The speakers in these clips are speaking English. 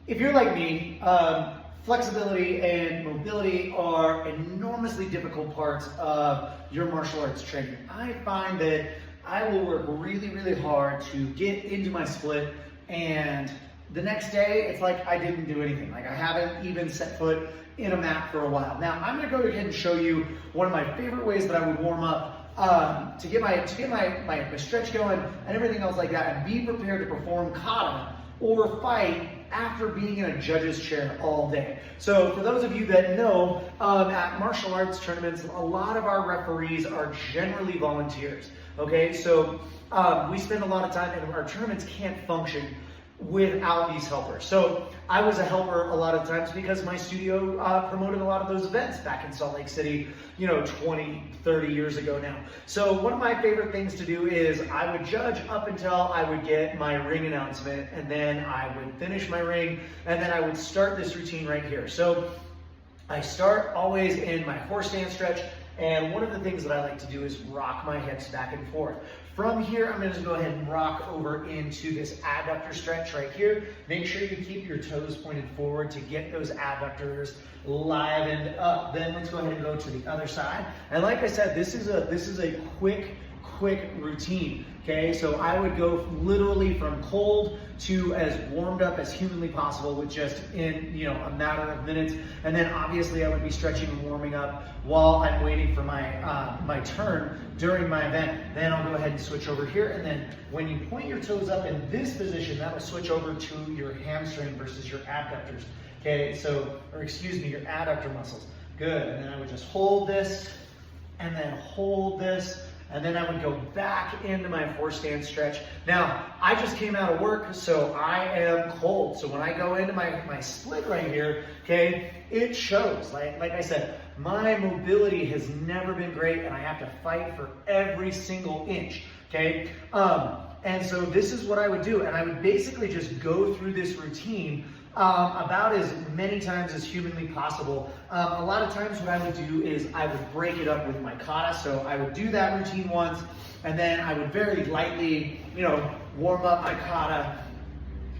If you're like me, flexibility and mobility are enormously difficult parts of your martial arts training. I find that I will work really, really hard to get into my split, and the next day it's like I didn't do anything. Like I haven't even set foot in a mat for a while. Now I'm gonna go ahead and show you one of my favorite ways that I would warm up to get my stretch going and everything else like that, and be prepared to perform kata or fight after being in a judge's chair all day. So for those of you that know, at martial arts tournaments, a lot of our referees are generally volunteers, okay? So we spend a lot of time, and our tournaments can't function without these helpers. So I was a helper a lot of times because my studio promoted a lot of those events back in Salt Lake City, 20, 30 years ago now. So one of my favorite things to do is I would judge up until I would get my ring announcement, and then I would finish my ring, and then I would start this routine right here. So I start always in my horse stance stretch, and one of the things that I like to do is rock my hips back and forth. From here, I'm going to go ahead and rock over into this adductor stretch right here. Make sure you keep your toes pointed forward to get those adductors livened up. Then let's go ahead and go to the other side. And like I said, this is a quick routine. Okay, so I would go literally from cold to as warmed up as humanly possible with just in a matter of minutes. And then obviously I would be stretching and warming up while I'm waiting for my turn during my event. Then I'll go ahead and switch over here, and then when you point your toes up in this position, that will switch over to your hamstring versus your abductors. Okay, your adductor muscles. Good. And then I would just hold this and then hold this, and then I would go back into my horse stance stretch. Now, I just came out of work, so I am cold. So when I go into my split right here, okay, it shows. Like I said, my mobility has never been great, and I have to fight for every single inch, okay? And so this is what I would do, and I would basically just go through this routine about as many times as humanly possible. A lot of times what I would do is I would break it up with my kata. So I would do that routine once, and then I would very lightly, warm up my kata,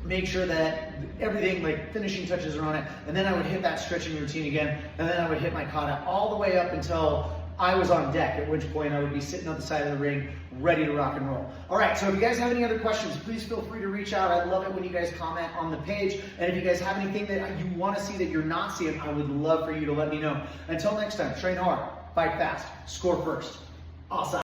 make sure that everything, like finishing touches are on it, and then I would hit that stretching routine again, and then I would hit my kata all the way up until I was on deck, at which point I would be sitting on the side of the ring, ready to rock and roll. All right, so if you guys have any other questions, please feel free to reach out. I love it when you guys comment on the page. And if you guys have anything that you want to see that you're not seeing, I would love for you to let me know. Until next time, train hard, fight fast, score first. Awesome.